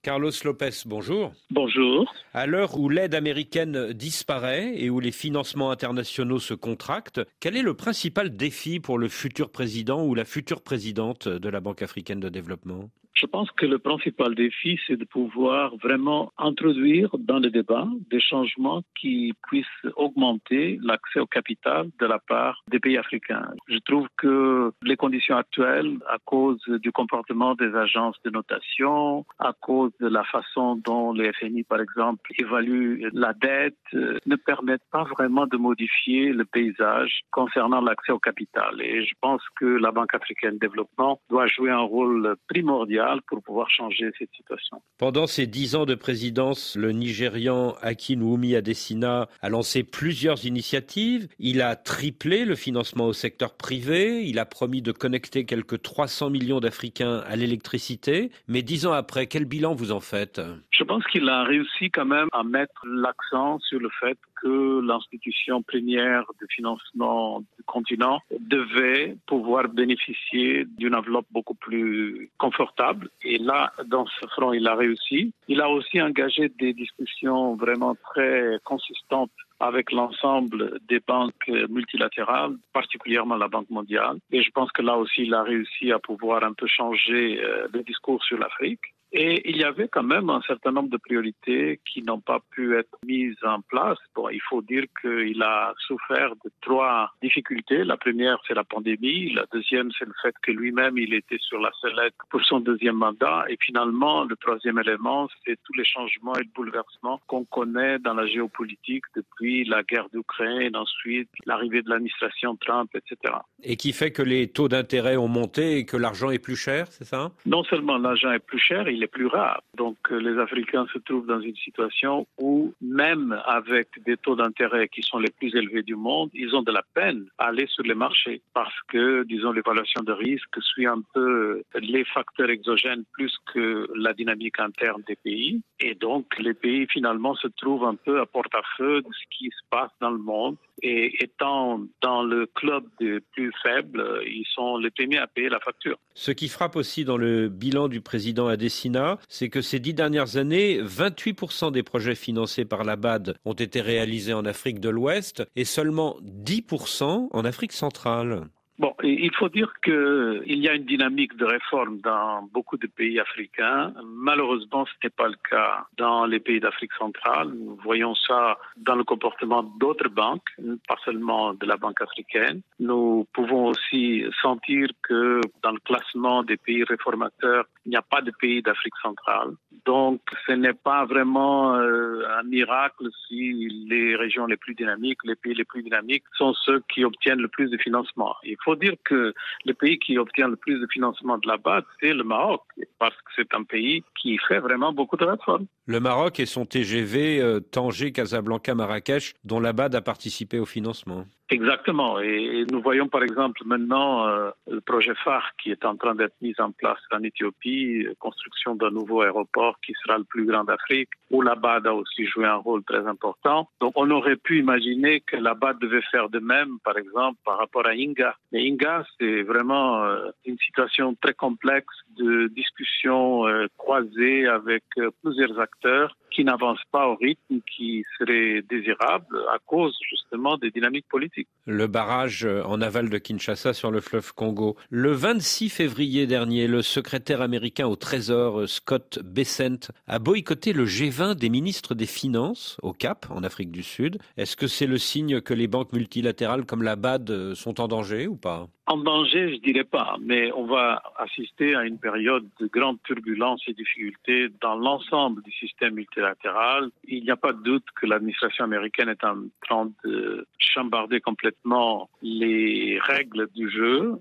Carlos Lopez, bonjour. Bonjour. À l'heure où l'aide américaine disparaît et où les financements internationaux se contractent, quel est le principal défi pour le futur président ou la future présidente de la Banque africaine de développement ? Je pense que le principal défi, c'est de pouvoir vraiment introduire dans le débat des changements qui puissent augmenter l'accès au capital de la part des pays africains. Je trouve que les conditions actuelles, à cause du comportement des agences de notation, à cause de la façon dont les FMI, par exemple, évaluent la dette, ne permettent pas vraiment de modifier le paysage concernant l'accès au capital. Et je pense que la Banque africaine de développement doit jouer un rôle primordial pour pouvoir changer cette situation. Pendant ces 10 ans de présidence, le Nigérian Akinwumi Adesina a lancé plusieurs initiatives. Il a triplé le financement au secteur privé. Il a promis de connecter quelques 300 millions d'Africains à l'électricité. Mais 10 ans après, quel bilan vous en faites ? Je pense qu'il a réussi quand même à mettre l'accent sur le fait que l'institution plénière de financement du continent devait pouvoir bénéficier d'une enveloppe beaucoup plus confortable. Et là, dans ce front, il a réussi. Il a aussi engagé des discussions vraiment très consistantes avec l'ensemble des banques multilatérales, particulièrement la Banque mondiale. Et je pense que là aussi, il a réussi à pouvoir un peu changer le discours sur l'Afrique. Et il y avait quand même un certain nombre de priorités qui n'ont pas pu être mises en place. Bon, il faut dire qu'il a souffert de 3 difficultés. La première, c'est la pandémie. La deuxième, c'est le fait que lui-même, il était sur la sellette pour son 2e mandat. Et finalement, le 3e élément, c'est tous les changements et le bouleversement qu'on connaît dans la géopolitique depuis la guerre d'Ukraine, ensuite l'arrivée de l'administration Trump, etc. Et qui fait que les taux d'intérêt ont monté et que l'argent est plus cher, c'est ça ? Non seulement l'argent est plus cher, il est plus rare. Donc les Africains se trouvent dans une situation où même avec des taux d'intérêt qui sont les plus élevés du monde, ils ont de la peine à aller sur les marchés parce que, disons, l'évaluation de risque suit un peu les facteurs exogènes plus que la dynamique interne des pays. Et donc les pays finalement se trouvent un peu à porte-à-feu de ce qui se passe dans le monde. Et étant dans le club des plus faibles, ils sont les premiers à payer la facture. Ce qui frappe aussi dans le bilan du président Adesina, c'est que ces 10 dernières années, 28% des projets financés par la BAD ont été réalisés en Afrique de l'Ouest et seulement 10% en Afrique centrale. Bon, il faut dire qu'il y a une dynamique de réforme dans beaucoup de pays africains. Malheureusement, ce n'est pas le cas dans les pays d'Afrique centrale. Nous voyons ça dans le comportement d'autres banques, pas seulement de la Banque africaine. Nous pouvons aussi sentir que dans le classement des pays réformateurs, il n'y a pas de pays d'Afrique centrale. Donc, ce n'est pas vraiment un miracle si les régions les plus dynamiques, les pays les plus dynamiques sont ceux qui obtiennent le plus de financement. Il faut dire que le pays qui obtient le plus de financement de la BAD, c'est le Maroc, parce que c'est un pays qui fait vraiment beaucoup de réformes. Le Maroc et son TGV Tanger, Casablanca, Marrakech, dont la BAD a participé au financement. Exactement. Et nous voyons par exemple maintenant le projet phare qui est en train d'être mis en place en Éthiopie, construction d'un nouveau aéroport qui sera le plus grand d'Afrique, où la BAD a aussi joué un rôle très important. Donc on aurait pu imaginer que la BAD devait faire de même, par exemple, par rapport à Inga. Mais Inga, c'est vraiment une situation très complexe de discussion croisée avec plusieurs acteurs qui n'avancent pas au rythme qui serait désirable à cause justement des dynamiques politiques. Le barrage en aval de Kinshasa sur le fleuve Congo. Le 26 février dernier, le secrétaire américain au Trésor, Scott Bessent, a boycotté le G20 des ministres des Finances au Cap, en Afrique du Sud. Est-ce que c'est le signe que les banques multilatérales comme la BAD sont en danger ou pas ? En danger, je dirais pas, mais on va assister à une période de grande turbulence et difficultés dans l'ensemble du système multilatéral. Il n'y a pas de doute que l'administration américaine est en train de chambarder complètement les règles du jeu.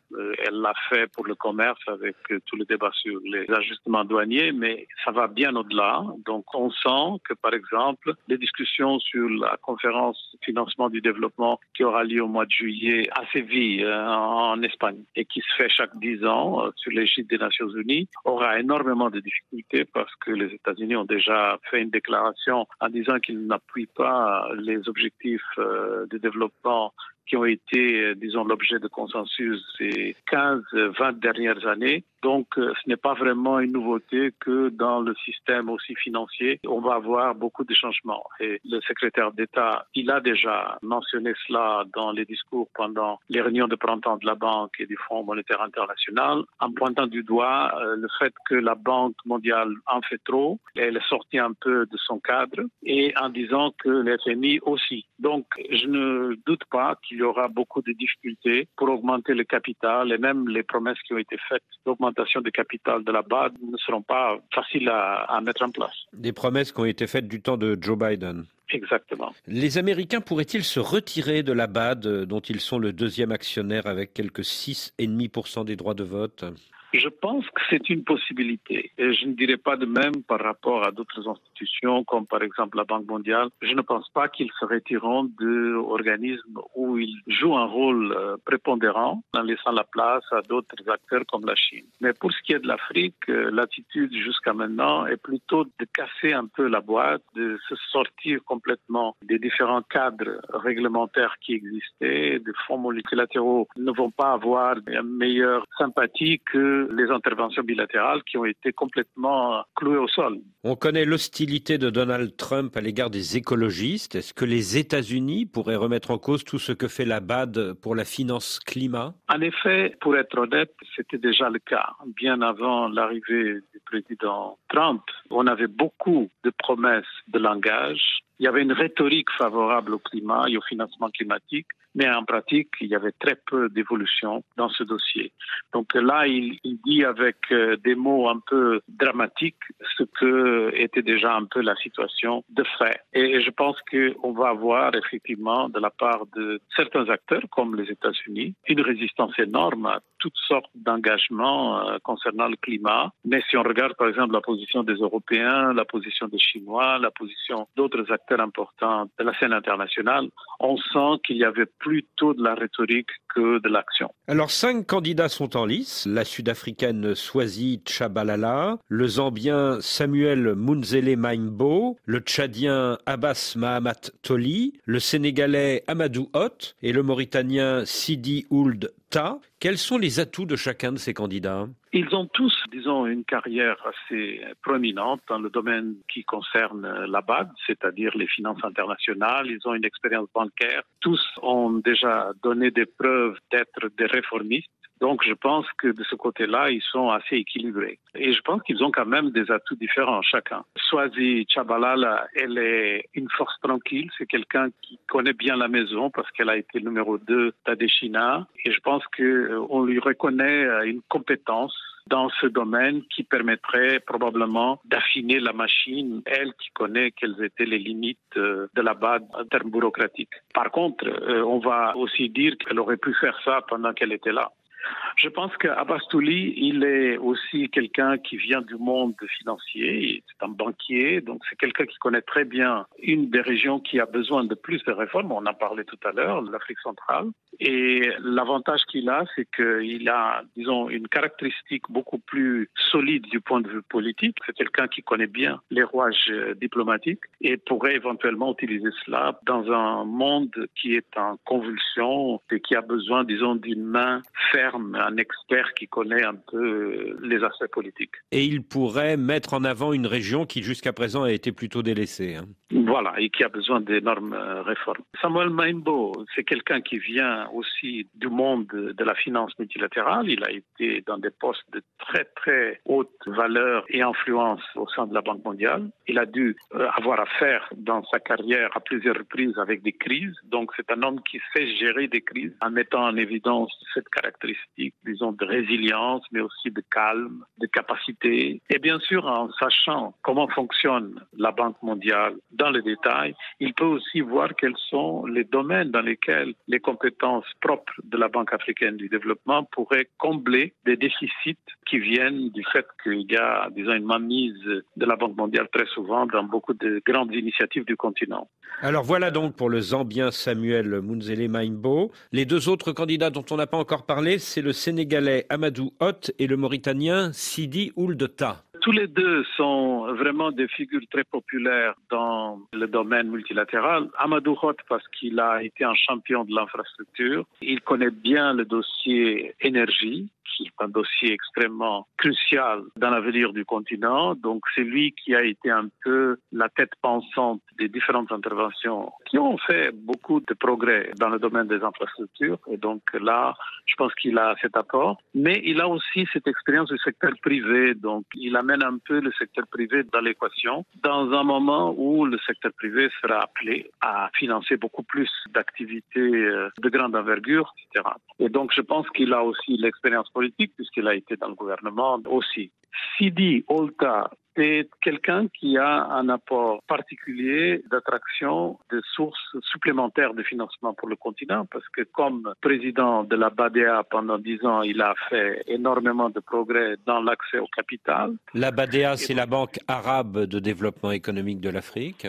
Elle l'a fait pour le commerce avec tout le débat sur les ajustements douaniers, mais ça va bien au-delà. Donc on sent que, par exemple, les discussions sur la conférence financement du développement qui aura lieu au mois de juillet à Séville, en Espagne, et qui se fait chaque 10 ans sur l'égide des Nations Unies, aura énormément de difficultés parce que les États-Unis ont déjà fait une déclaration en disant qu'ils n'appuient pas les objectifs de développement qui ont été, disons, l'objet de consensus ces 15-20 dernières années. Donc, ce n'est pas vraiment une nouveauté que dans le système aussi financier, on va avoir beaucoup de changements. Et le secrétaire d'État, il a déjà mentionné cela dans les discours pendant les réunions de printemps de la Banque et du Fonds monétaire international, en pointant du doigt le fait que la Banque mondiale en fait trop, elle est sortie un peu de son cadre, et en disant que le FMI aussi. Donc, je ne doute pas qu'il y aura beaucoup de difficultés pour augmenter le capital, et même les promesses qui ont été faites d'augmentation du capital de la BAD ne seront pas faciles à mettre en place. Des promesses qui ont été faites du temps de Joe Biden. Exactement. Les Américains pourraient-ils se retirer de la BAD, dont ils sont le deuxième actionnaire avec quelques 6,5% des droits de vote ? Je pense que c'est une possibilité. Et je ne dirais pas de même par rapport à d'autres institutions, comme par exemple la Banque mondiale. Je ne pense pas qu'ils se retireront d'organismes où ils jouent un rôle prépondérant en laissant la place à d'autres acteurs comme la Chine. Mais pour ce qui est de l'Afrique, l'attitude jusqu'à maintenant est plutôt de casser un peu la boîte, de se sortir complètement des différents cadres réglementaires qui existaient. Des fonds multilatéraux ne vont pas avoir une meilleure sympathie que les interventions bilatérales qui ont été complètement clouées au sol. On connaît l'hostilité de Donald Trump à l'égard des écologistes. Est-ce que les États-Unis pourraient remettre en cause tout ce que fait la BAD pour la finance climat ? En effet, pour être honnête, c'était déjà le cas. Bien avant l'arrivée du président Trump, on avait beaucoup de promesses de langage. Il y avait une rhétorique favorable au climat et au financement climatique, mais en pratique, il y avait très peu d'évolution dans ce dossier. Donc là, il dit avec des mots un peu dramatiques ce que était déjà un peu la situation de fait. Et je pense qu'on va avoir effectivement de la part de certains acteurs comme les États-Unis une résistance énorme à toutes sortes d'engagements concernant le climat. Mais si on regarde par exemple la position des Européens, la position des Chinois, la position d'autres acteurs importants de la scène internationale, on sent qu'il y avait plutôt de la rhétorique que de l'action. Alors 5 candidats sont en lice, la sud-africaine Swazi Tshabalala, le zambien Samuel Munzele Maimbo, le tchadien Abbas Mahamat Toli, le sénégalais Amadou Hott et le mauritanien Sidi Ould Ta. Quels sont les atouts de chacun de ces candidats ? Ils ont tous, disons, une carrière assez proéminente dans le domaine qui concerne la BAD, c'est-à-dire les finances internationales. Ils ont une expérience bancaire. Tous ont déjà donné des preuves d'être des réformistes. Donc, je pense que de ce côté-là, ils sont assez équilibrés. Et je pense qu'ils ont quand même des atouts différents, chacun. Swazi Tshabalala, elle est une force tranquille. C'est quelqu'un qui connaît bien la maison parce qu'elle a été numéro 2 d'Adesina. Et je pense qu'on lui reconnaît une compétence dans ce domaine qui permettrait probablement d'affiner la machine, elle qui connaît quelles étaient les limites de la BAD en termes bureaucratiques. Par contre, on va aussi dire qu'elle aurait pu faire ça pendant qu'elle était là. Je pense qu'Abbas Toli, il est aussi quelqu'un qui vient du monde financier, c'est un banquier, donc c'est quelqu'un qui connaît très bien une des régions qui a besoin de plus de réformes, on en parlait tout à l'heure, l'Afrique centrale. Et l'avantage qu'il a, c'est qu'il a, disons, une caractéristique beaucoup plus solide du point de vue politique. C'est quelqu'un qui connaît bien les rouages diplomatiques et pourrait éventuellement utiliser cela dans un monde qui est en convulsion et qui a besoin, disons, d'une main ferme, un expert qui connaît un peu les aspects politiques. Et il pourrait mettre en avant une région qui jusqu'à présent a été plutôt délaissée. Voilà, et qui a besoin d'énormes réformes. Samuel Maimbo, c'est quelqu'un qui vient aussi du monde de la finance multilatérale. Il a été dans des postes de très très haute valeur et influence au sein de la Banque mondiale. Il a dû avoir affaire dans sa carrière à plusieurs reprises avec des crises. Donc c'est un homme qui sait gérer des crises en mettant en évidence cette caractéristique, disons, de résilience, mais aussi de calme, de capacité. Et bien sûr, en sachant comment fonctionne la Banque mondiale dans le détail, il peut aussi voir quels sont les domaines dans lesquels les compétences propres de la Banque africaine du développement pourraient combler des déficits qui viennent du fait qu'il y a, disons, une mainmise de la Banque mondiale très souvent dans beaucoup de grandes initiatives du continent. Alors voilà donc pour le Zambien Samuel Munzele Maimbo. Les deux autres candidats dont on n'a pas encore parlé, c'est le Sénégalais Amadou Hott et le Mauritanien Sidi Ould Ta. Tous les deux sont vraiment des figures très populaires dans le domaine multilatéral. Amadou Hott parce qu'il a été un champion de l'infrastructure. Il connaît bien le dossier énergie, qui est un dossier extrêmement crucial dans l'avenir du continent. Donc, c'est lui qui a été un peu la tête pensante des différentes interventions qui ont fait beaucoup de progrès dans le domaine des infrastructures. Et donc là, je pense qu'il a cet apport. Mais il a aussi cette expérience du secteur privé. Donc, il amène un peu le secteur privé dans l'équation dans un moment où le secteur privé sera appelé à financer beaucoup plus d'activités de grande envergure, etc. Et donc, je pense qu'il a aussi l'expérience politique puisqu'il a été dans le gouvernement aussi. Sidi Olta est quelqu'un qui a un apport particulier d'attraction de sources supplémentaires de financement pour le continent parce que comme président de la BADEA pendant 10 ans, il a fait énormément de progrès dans l'accès au capital. La BADEA, c'est la Banque arabe de développement économique de l'Afrique.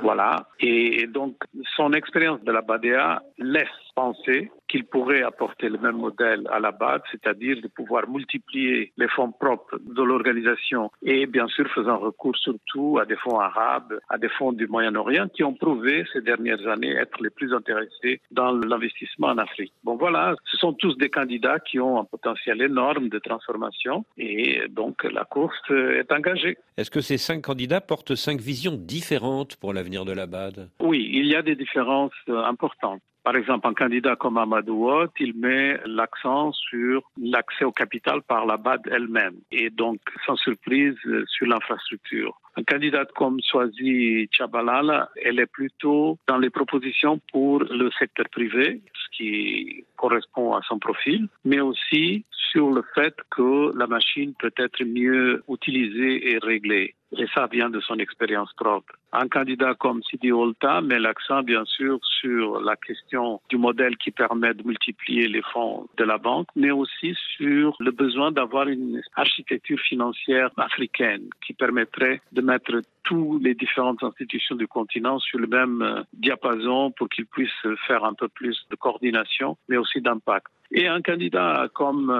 Voilà. Et donc, son expérience de la BADEA laisse penser qu'il pourrait apporter le même modèle à la BAD, c'est-à-dire de pouvoir multiplier les fonds propres de l'organisation et bien sûr faisant recours surtout à des fonds arabes, à des fonds du Moyen-Orient qui ont prouvé ces dernières années être les plus intéressés dans l'investissement en Afrique. Bon voilà, ce sont tous des candidats qui ont un potentiel énorme de transformation et donc la course est engagée. Est-ce que ces 5 candidats portent 5 visions différentes pour l'avenir de la BAD? Oui, il y a des différences importantes. Par exemple, un candidat comme Amadou Hott, il met l'accent sur l'accès au capital par la BAD elle-même et donc, sans surprise, sur l'infrastructure. Un candidat comme Swazi Tchabalala, elle est plutôt dans les propositions pour le secteur privé, ce qui correspond à son profil, mais aussi sur le fait que la machine peut être mieux utilisée et réglée. Et ça vient de son expérience propre. Un candidat comme Sidi Olta met l'accent, bien sûr, sur la question du modèle qui permet de multiplier les fonds de la banque, mais aussi sur le besoin d'avoir une architecture financière africaine qui permettrait de mettre toutes les différentes institutions du continent sur le même diapason pour qu'ils puissent faire un peu plus de coordination, mais aussi d'impact. Et un candidat comme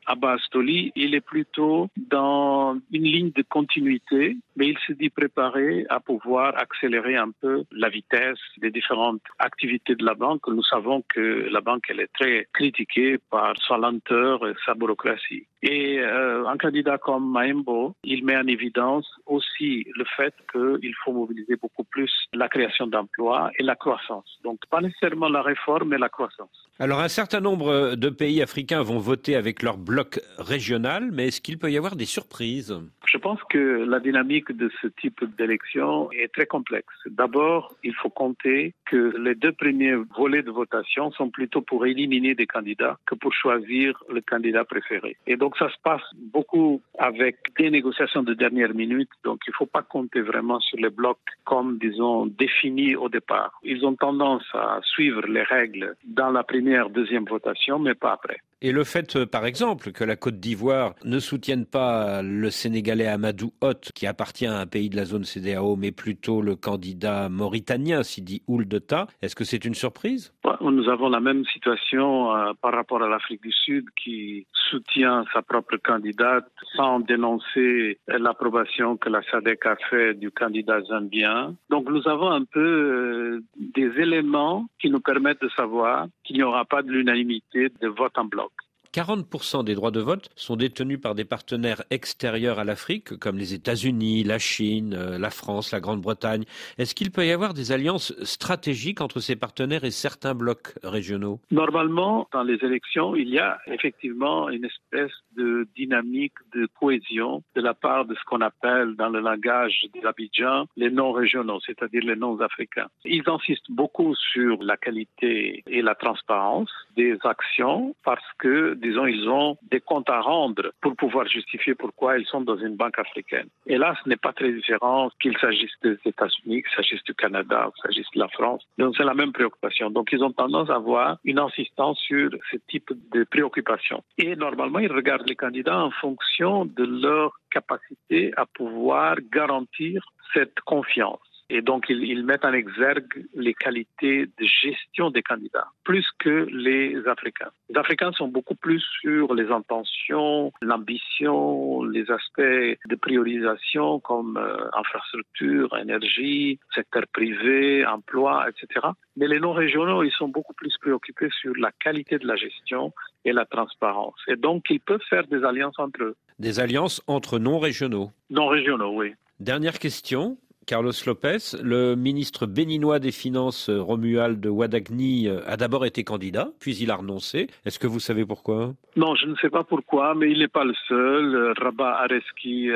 Abbas Toli, il est plutôt dans une ligne de continuité, mais il se dit préparé à pouvoir accélérer un peu la vitesse des différentes activités de la banque. Nous savons que la banque, elle est très critiquée par sa lenteur et sa bureaucratie. Et un candidat comme Maembo, il met en évidence aussi le fait qu'il faut mobiliser beaucoup plus la création d'emplois et la croissance. Donc pas nécessairement la réforme, mais la croissance. Alors un certain nombre de pays africains vont voter avec leur bloc régional, mais est-ce qu'il peut y avoir des surprises? Je pense que la dynamique de ce type d'élection est très complexe. D'abord, il faut compter que les 2 premiers volets de votation sont plutôt pour éliminer des candidats que pour choisir le candidat préféré. Et donc ça se passe beaucoup avec des négociations de dernière minute, donc il ne faut pas compter vraiment sur les blocs comme, disons, définis au départ. Ils ont tendance à suivre les règles dans la première, deuxième votation, mais pas après. Et le fait, par exemple, que la Côte d'Ivoire ne soutienne pas le Sénégalais Amadou Hott, qui appartient à un pays de la zone CEDEAO, mais plutôt le candidat mauritanien Sidi Ould Tah, est-ce que c'est une surprise? Nous avons la même situation par rapport à l'Afrique du Sud qui soutient sa propre candidate sans dénoncer l'approbation que la SADC a fait du candidat zambien. Donc nous avons un peu des éléments qui nous permettent de savoir qu'il n'y aura pas de l'unanimité de vote en bloc. 40% des droits de vote sont détenus par des partenaires extérieurs à l'Afrique, comme les États-Unis, la Chine, la France, la Grande-Bretagne. Est-ce qu'il peut y avoir des alliances stratégiques entre ces partenaires et certains blocs régionaux? Normalement, dans les élections, il y a effectivement une espèce de dynamique de cohésion de la part de ce qu'on appelle dans le langage de l'Abidjan les non-régionaux, c'est-à-dire les non-africains. Ils insistent beaucoup sur la qualité et la transparence des actions parce que disons, ils ont des comptes à rendre pour pouvoir justifier pourquoi ils sont dans une banque africaine. Et là, ce n'est pas très différent qu'il s'agisse des États-Unis, qu'il s'agisse du Canada, qu'il s'agisse de la France. Donc, c'est la même préoccupation. Donc, ils ont tendance à avoir une insistance sur ce type de préoccupation. Et normalement, ils regardent les candidats en fonction de leur capacité à pouvoir garantir cette confiance. Et donc, ils mettent en exergue les qualités de gestion des candidats, plus que les Africains. Les Africains sont beaucoup plus sur les intentions, l'ambition, les aspects de priorisation comme infrastructure, énergie, secteur privé, emploi, etc. Mais les non-régionaux, ils sont beaucoup plus préoccupés sur la qualité de la gestion et la transparence. Et donc, ils peuvent faire des alliances entre eux. Des alliances entre non-régionaux. Non-régionaux, oui. Dernière question. Carlos Lopez, le ministre béninois des Finances, Romuald Wadagni, a d'abord été candidat, puis il a renoncé. Est-ce que vous savez pourquoi? Non, je ne sais pas pourquoi, mais il n'est pas le seul. Rabat Areski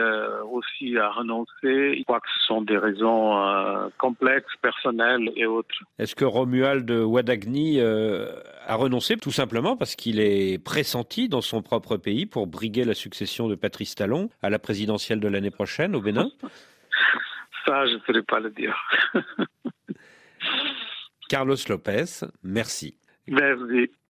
aussi a renoncé. Je crois que ce sont des raisons complexes, personnelles et autres. Est-ce que Romuald Wadagni a renoncé tout simplement parce qu'il est pressenti dans son propre pays pour briguer la succession de Patrice Talon à la présidentielle de l'année prochaine au Bénin? Ça, je ne saurais pas le dire. Carlos Lopez, merci. Merci.